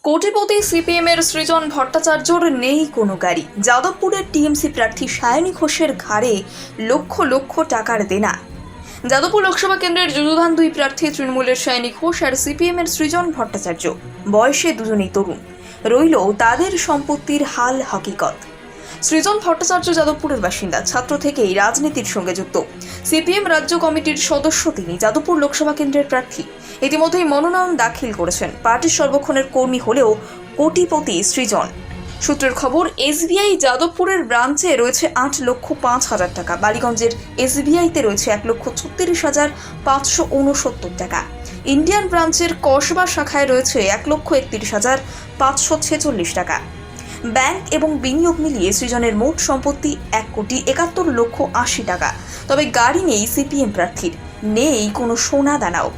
কোটিপতি সিপিএমের সৃজন ভট্টাচার্যর নেই কোনো গাড়ি। যাদবপুরের টিএমসি প্রার্থী সায়নী ঘোষের ঘাড়ে লক্ষ লক্ষ টাকার দেনা। যাদবপুর লোকসভা কেন্দ্রের যুযুধান দুই প্রার্থী তৃণমূলের সায়নী ঘোষ আর সিপিএমের সৃজন ভট্টাচার্য। বয়সে দুজনেই তরুণ, রইল তাদের সম্পত্তির হাল হকিকত। সৃজন ভট্টাচার্য যাদবপুরের বাসিন্দা, ছাত্র থেকেই রাজনীতির সঙ্গে যুক্ত। সিপিএম রাজ্য কমিটির সদস্য তিনি, যাদবপুর লোকসভা কেন্দ্রের প্রার্থী। ইতিমধ্যেই মনোনয়ন দাখিল করেছেন। পার্টির সর্বক্ষণের কর্মী হলেও কোটিপতি সৃজন। সূত্রের খবর, এসবিআই যাদবপুরের ব্রাঞ্চে রয়েছে 8,05,000 টাকা, বালিগঞ্জের এসবিআইতে রয়েছে 1,36,569 টাকা, ইন্ডিয়ান ব্রাঞ্চের কসবা শাখায় রয়েছে 1,31,546 টাকা। ব্যাংক এবং বিনিয়োগ মিলিয়ে সৃজনের মোট সম্পত্তি 1,71,80,00,000 টাকা। তবে গাড়ি নেই সিপিএম প্রার্থীর, নেই কোনো সোনা দানাও।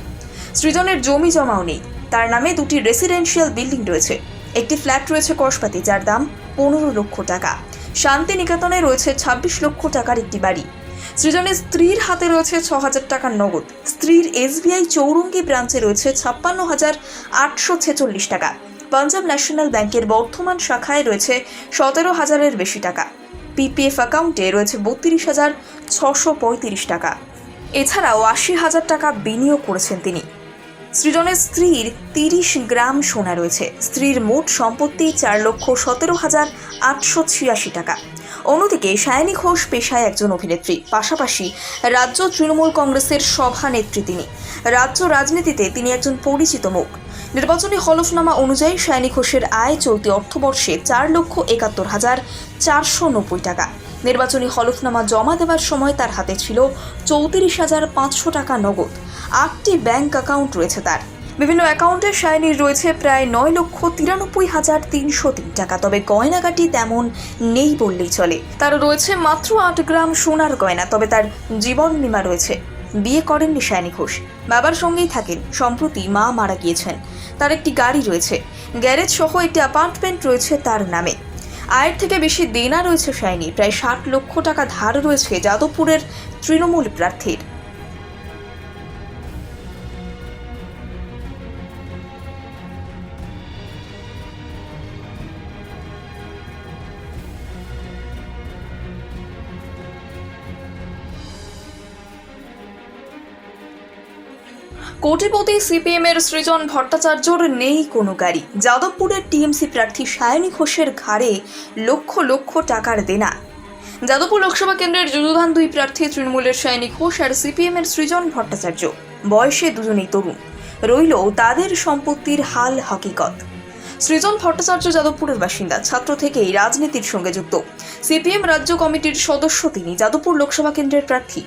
সৃজনের জমি জমাও নেই। তার নামে দুটি রেসিডেন্সিয়াল বিল্ডিং রয়েছে। একটি ফ্ল্যাট রয়েছে কসবাতে, যার দাম 15 লক্ষ টাকা। শান্তিনিকেতনে রয়েছে 26 লক্ষ টাকার একটি বাড়ি। সৃজনের স্ত্রীর হাতে রয়েছে 6,000 টাকার নগদ। স্ত্রীর এসবিআই চৌরঙ্গি ব্রাঞ্চে রয়েছে 56,846 টাকা। পাঞ্জাব ন্যাশনাল ব্যাংকের বর্ধমান শাখায় রয়েছে 17,000-এর বেশি টাকা। পিপিএফ অ্যাকাউন্টে রয়েছে 32,635 টাকা। এছাড়াও 80,000 টাকা বিনিয়োগ করেছেন তিনি। সৃজনের স্ত্রীর 30 গ্রাম সোনা রয়েছে। স্ত্রীর মোট সম্পত্তি 4,17,886 টাকা। অন্যদিকে সায়নী ঘোষ পেশায় একজন অভিনেত্রী, পাশাপাশি রাজ্য তৃণমূল কংগ্রেসের সভানেত্রী তিনি। রাজ্য রাজনীতিতে তিনি একজন পরিচিত মুখ। নির্বাচনী হলফনামা অনুযায়ী সায়নী ঘোষের আয় চলতি অর্থবর্ষে 4,71,490 টাকা। নির্বাচনী হলফনামা জমা দেওয়ার সময় তার হাতে ছিল 34,500 টাকা নগদ। 8টি ব্যাংক অ্যাকাউন্ট রয়েছে তার। বিভিন্ন অ্যাকাউন্টে সায়নীর রয়েছে প্রায় 9,93,303 টাকা। তবে গয়নাগাটি তেমন নেই বললেই চলে। তার রয়েছে মাত্র 8 গ্রাম সোনার গয়না। তবে তার জীবন বীমা রয়েছে। বিয়ে করেননি সায়নী ঘোষ, বাবার সঙ্গেই থাকেন। সম্প্রতি মা মারা গিয়েছেন। তার একটি গাড়ি রয়েছে, গ্যারেজ সহ একটি অ্যাপার্টমেন্ট রয়েছে তার নামে। আয়ের থেকে বেশি দেনা রয়েছে সায়নী। প্রায় 60 লক্ষ টাকা ধার রয়েছে যাদবপুরের তৃণমূল প্রার্থীর। কোটিপতি সিপিএমের সৃজন ভট্টাচার্যর নেই কোনো গাড়ি। যাদবপুরের টিএমসি প্রার্থী সায়নী ঘোষের ঘাড়ে লক্ষ লক্ষ টাকার দেনা। যাদবপুর লোকসভা কেন্দ্রের যুযুধান দুই প্রার্থী তৃণমূলের সায়নী ঘোষ আর সিপিএমের সৃজন ভট্টাচার্য। বয়সে দুজনেই তরুণ, রইল তাদের সম্পত্তির হাল হকিকত। সৃজন ভট্টাচার্য যাদবপুরের বাসিন্দা, ছাত্র থেকেই রাজনীতির সঙ্গে যুক্ত। সিপিএম রাজ্য কমিটির সদস্য তিনি, যাদবপুর লোকসভা কেন্দ্রের প্রার্থী।